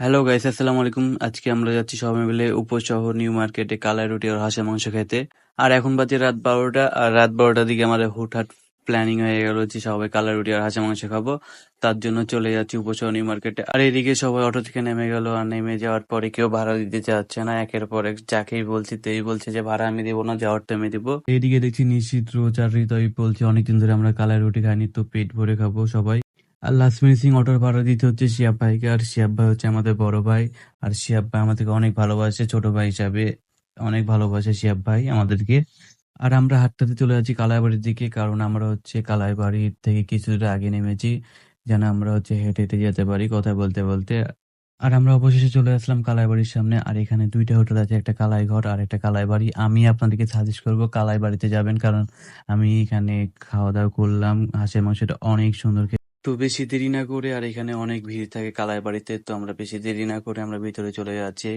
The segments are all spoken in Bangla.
হ্যালো গাইস, আসসালামু আলাইকুম। আজকে আমরা যাচ্ছি সবাই মিলে উপশহর নিউ মার্কেটে কালাই রুটি আর হাঁসের মাংস খেতে। আর এখন বাজে রাত 12টা, আর রাত 12টার দিকে আমাদের হুটহাট প্ল্যানিং হয়ে গেল যে সবাই কালাই রুটি আর হাঁসের মাংস খাবো। তার জন্য চলে যাচ্ছি উপশহর নিউ মার্কেটে। আর এদিকে সবাই অটো থেকে নেমে গেল, আর নেমে যাওয়ার পরে কেউ ভাড়া দিতে চাচ্ছে না। একের পর এক যাকেই বলছি তেই বলছে যে ভাড়া আমি দেবো না, যাওয়ারটা আমি দেবো। এদিকে দেখছি নিশ্চিত চাকরিতই বলছে অনেকদিন ধরে আমরা কালাই রুটি খাইনি, তো পেট ভরে খাবো সবাই। আর লাস্ট ফিনিশিং অটোর ভাড়া দিতে হচ্ছে শিহাব ভাইকে। আর শিহাব ভাই হচ্ছে আমাদের বড় ভাই। আর শিহাব ভাই আমাদেরকে অনেক ভালোবাসে, ছোট ভাই হিসাবে অনেক ভালোবাসে শিহাব ভাই আমাদেরকে। আর আমরা হাঁটতে চলে যাচ্ছি কালাইবাড়ির দিকে, কারণ আমরা হচ্ছে কালাইবাড়ির থেকে কিছু দূর আগে নেমেছি, যেন আমরা হচ্ছে হেঁটে হেঁটে যেতে পারি কথা বলতে বলতে। আর আমরা অবশেষে চলে আসলাম কালাইবাড়ির সামনে। আর এখানে দুইটা হোটেল আছে, একটা কালাই ঘর আর একটা কালাই বাড়ি। আমি আপনাদেরকে সাজেস্ট করবো কালাই বাড়িতে যাবেন, কারণ আমি এখানে খাওয়া দাওয়া করলাম, হাঁসের মাংসটা অনেক সুন্দর। তো বেশি দেরি না করে, আর এখানে অনেক ভিড় থাকে কালাই বাড়িতে, তো আমরা বেশি দেরি না করে আমরা ভিতরে চলে যাচ্ছি।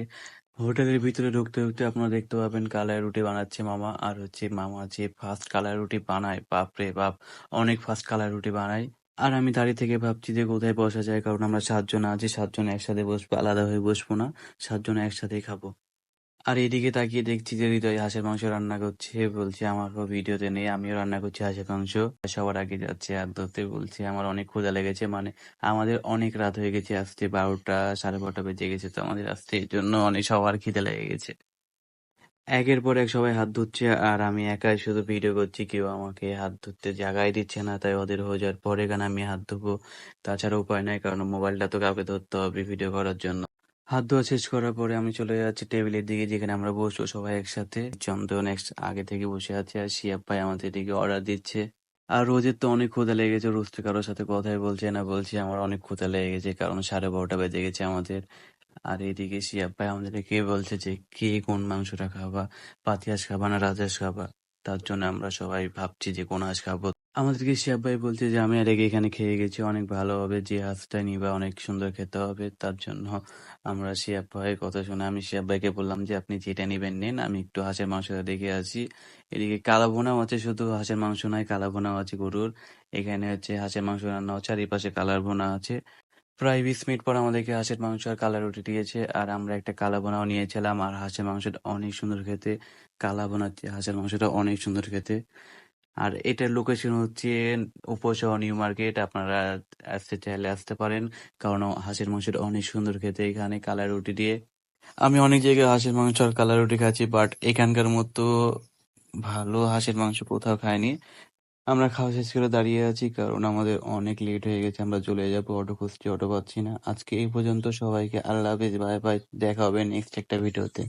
হোটেলের ভিতরে ঢুকতে ঢুকতে আপনারা দেখতে পাবেন কালাই রুটি বানাচ্ছে মামা। আর হচ্ছে মামা যে ফার্স্ট কালাই রুটি বানায়, বাপ রে বাপ, অনেক ফার্স্ট কালাই রুটি বানায়। আর আমি দাঁড়িয়ে থেকে ভাবছি যে কোথায় বসা যায়, কারণ আমরা 7 জন আছি, 7 জন একসাথে বসবো, আলাদা হয়ে বসবো না, 7 জন একসাথেই খাবো। আর এদিকে তাকিয়ে দেখছি যে হৃদয় হাঁসের মাংস রান্না করছে, বলছে আমারও ভিডিওতে নেই, আমিও রান্না করছি হাঁসের মাংস। সবার আগে যাচ্ছে হাত ধরতে, বলছে আমার অনেক ক্ষুধা লেগেছে, মানে আমাদের অনেক রাত হয়ে গেছে, আসতে 12টা 12:30 বেজে গেছে, তো আমাদের আসতে এর জন্য অনেক সবার খিদে লেগে গেছে। একের পর এক সবাই হাত ধুচ্ছে, আর আমি একাই শুধু ভিডিও করছি, কেউ আমাকে হাত ধুতে জায়গায় দিচ্ছে না। তাই ওদের হয়ে যাওয়ার পরে এখানে আমি হাত ধুবো, তাছাড়া উপায় নাই, কারণ মোবাইলটা তো কাউকে ধরতে হবে ভিডিও করার জন্য। হাত ধোয়া শেষ করার পরে আমি চলে যাচ্ছি টেবিলের দিকে, যেখানে আমরা বসবো সবাই একসাথে। চন্দন আগে থেকে বসে আছে, আর শিয়াব ভাই আমাদের দিকে অর্ডার দিচ্ছে। আর রোজের তো অনেক ক্ষুধা লেগে গেছে, রোজ তো কারোর সাথে কথাই বলছে না, বলছি আমার অনেক ক্ষুধা লেগে গেছে, কারণ 12:30 বেজে গেছে আমাদের। আর এদিকে শিয়াব ভাই আমাদেরকে বলছে যে কে কোন মাংসটা খাবা, পাতি হাঁস খাবা না রাজহাঁস খাবা। তার জন্য আমরা সবাই ভাবছি যে কোন হাঁস খাবো। আমাদেরকে শিহাব ভাই বলছে যে আমি আর আগে এখানে খেয়ে গেছি, অনেক ভালো হবে, যে হাঁসটা নিবা অনেক সুন্দর খেতে হবে। তার জন্য আমরা শিহাব ভাইয়ের কথা শুনে আমি শিহাব ভাইকে বললাম যে আপনি যেটা নিবেন নিন, আমি একটু হাঁসের মাংসটা দেখে আসি। এদিকে কালা ভুনাও আছে, শুধু হাঁসের মাংস নয়, কালা ভুনাও আছে গরুর। এখানে হচ্ছে হাঁসের মাংস রান্না হচ্ছে, আর এই পাশে কালার ভুনা আছে। প্রায় 20 মিনিট পর আমাদেরকে হাঁসের মাংস আর কালা রুটি দিয়েছে, আর আমরা একটা কালা ভুনাও নিয়েছিলাম। আর হাঁসের মাংসটা অনেক সুন্দর খেতে, কালা ভুনার চেয়ে হাঁসের মাংসটা অনেক সুন্দর খেতে। আর এটার লোকেশন হচ্ছে উপশহর নিউ মার্কেট। আপনারা আসতে চাইলে আসতে পারেন, কারণ হাঁসের মাংসটা অনেক সুন্দর খেতে এখানে কালা রুটি দিয়ে। আমি অনেক জায়গায় হাঁসের মাংস আর কালা রুটি খাচ্ছি, বাট এখানকার মতো ভালো হাঁসের মাংস কোথাও খাইনি। আমরা খাওয়া শেষ করে দাঁড়িয়ে আছি, কারণ আমাদের অনেক লেট হয়ে গেছে, আমরা চলে যাবো, অটো খুঁজছি, অটো পাচ্ছি না। আজকে এই পর্যন্ত, সবাইকে আল্লাহ হাফেজ, বাই বাই, দেখা হবে নেক্সট একটা ভিডিওতে।